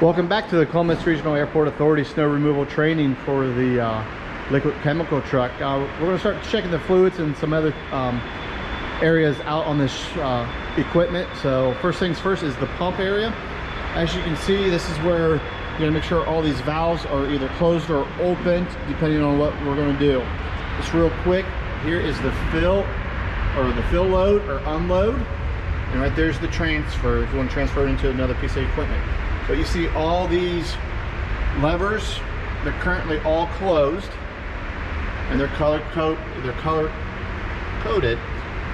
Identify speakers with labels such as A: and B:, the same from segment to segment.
A: Welcome back to the Columbus Regional Airport Authority snow removal training for the liquid chemical truck. We're going to start checking the fluids and some other areas out on this equipment. So first things first is the pump area. As you can see, this is where you're going to make sure all these valves are either closed or opened depending on what we're going to do. Just real quick, here is the fill load or unload, and right there's the transfer if you want to transfer it into another piece of equipment. But you see all these levers, they're currently all closed and they're color coded.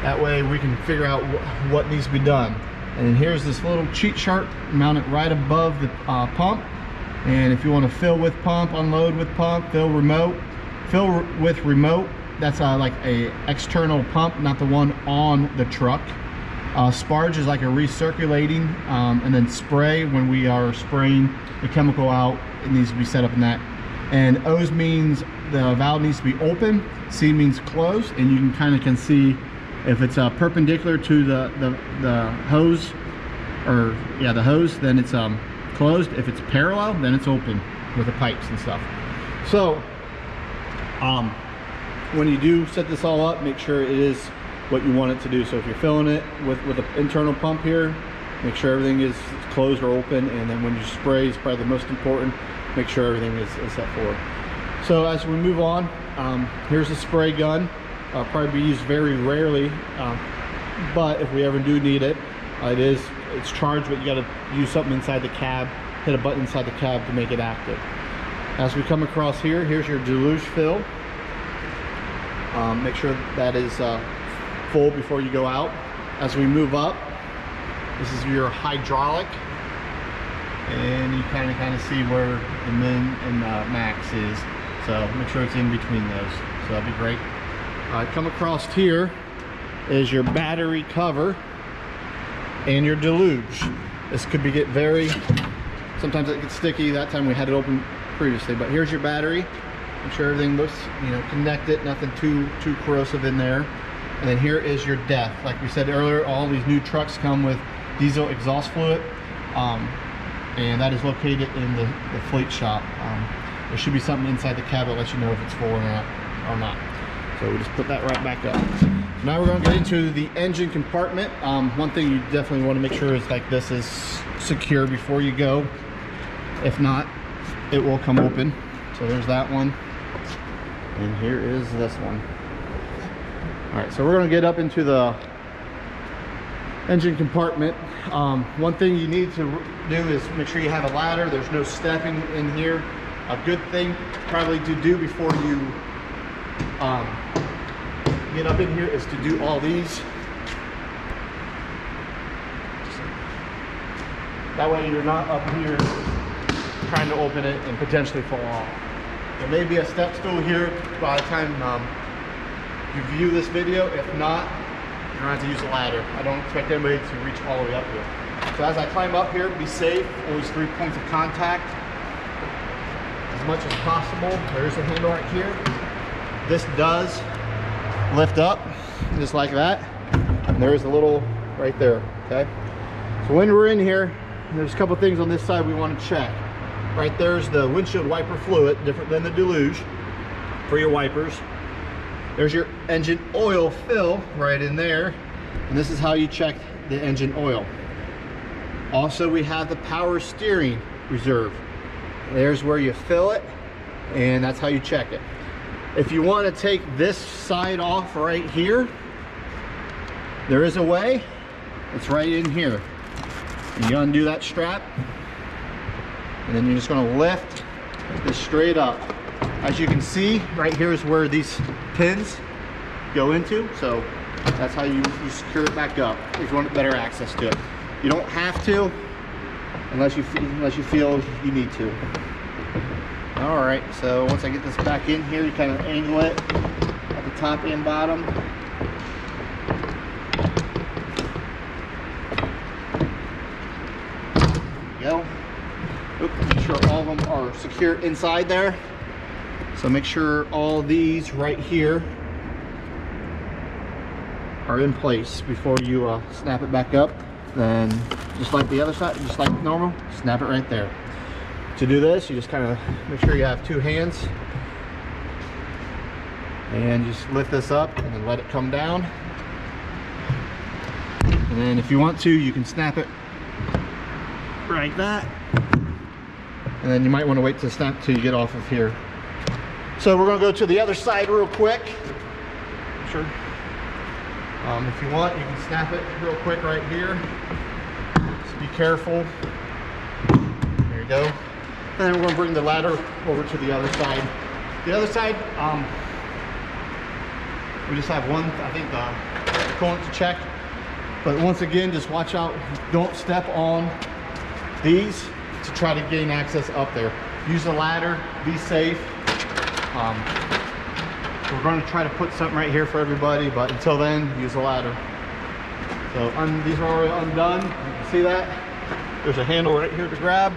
A: That way we can figure out what needs to be done. And here's this little cheat chart mounted right above the pump. And if you want to fill with pump, unload with pump, fill with remote, that's like a external pump, not the one on the truck. Sparge is like a recirculating, and then spray, when we are spraying the chemical out, it needs to be set up in that. And O's means the valve needs to be open, C means closed, and you can see if it's perpendicular to the hose, or yeah, the hose, then it's closed. If it's parallel, then it's open with the pipes and stuff. So when you do set this all up, make sure it is what you want it to do. So if you're filling it with an internal pump here, make sure everything is closed or open, and then when you spray is probably the most important, make sure everything is set forward. So as we move on, here's a spray gun. Probably be used very rarely, but if we ever do need it, it's charged, but you got to use something inside the cab, hit a button inside the cab to make it active. As we come across here, here's your deluge fill. Make sure that is full before you go out. As we move up, this is your hydraulic, and you kind of see where the min and max is, so make sure it's in between those, so that'd be great. Come across here is your battery cover and your deluge. This could sometimes it gets sticky. That time we had it open previously, but here's your battery. Make sure everything looks connected, nothing too corrosive in there. And then here is your DEF. Like we said earlier, all these new trucks come with diesel exhaust fluid, and that is located in the fleet shop. There should be something inside the cab that lets you know if it's full or not. So we just put that right back up. Now we're going to get into the engine compartment. One thing you definitely want to make sure is like this is secure before you go. If not, it will come open. So there's that one, and here is this one. All right, so we're going to get up into the engine compartment. One thing you need to do is make sure you have a ladder. There's no stepping in here. A good thing probably to do before you get up in here is to do all these. That way you're not up here trying to open it and potentially fall off. There may be a step stool here by the time you view this video. If not, you're going to have to use a ladder. I don't expect anybody to reach all the way up here. So as I climb up here, be safe. Always 3 points of contact as much as possible. There's a handle right here. This does lift up just like that. And there's a little right there. Okay. So when we're in here, there's a couple things on this side we want to check. Right there's the windshield wiper fluid, different than the deluge for your wipers. There's your engine oil fill right in there, and this is how you check the engine oil. Also, we have the power steering reserve. There's where you fill it, and that's how you check it. If you want to take this side off right here, there is a way. It's right in here. You undo that strap, and then you're just going to lift this straight up. As you can see, right here is where these pins go into, so that's how you secure it back up if you want better access to it. You don't have to unless you feel you need to. All right, so once I get this back in here, you kind of angle it at the top and bottom. There you go. Make sure all of them are secure inside there. So make sure all these right here are in place before you snap it back up. Then just like the other side, just like normal, snap it right there. To do this, you just kind of make sure you have 2 hands and just lift this up and then let it come down. And then if you want to, you can snap it like that. And then you might want to wait to snap till you get off of here. So we're going to go to the other side real quick. Sure. If you want, you can snap it real quick right here. Just be careful. There you go. And then we're going to bring the ladder over to the other side. The other side, we just have one, I think, coolant to check. But once again, just watch out. Don't step on these to try to gain access up there. Use the ladder. Be safe. We're going to try to put something right here for everybody, but until then, use the ladder. So these are already undone. You can see that. There's a handle right here to grab.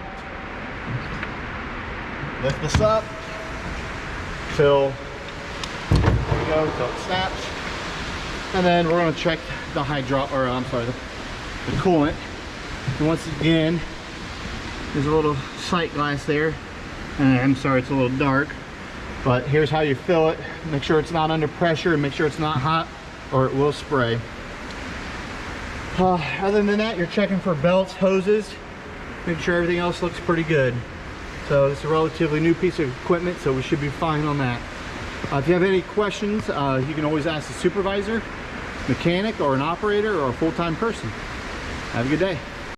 A: Lift this up till, there we go, till it snaps. And then we're going to check the the coolant. And once again, there's a little sight glass there. And I'm sorry, it's a little dark. But here's how you fill it. Make sure it's not under pressure and make sure it's not hot or it will spray. Other than that, you're checking for belts, hoses, making sure everything else looks pretty good. So it's a relatively new piece of equipment, so we should be fine on that. If you have any questions, you can always ask the supervisor, mechanic, or an operator, or a full-time person. Have a good day.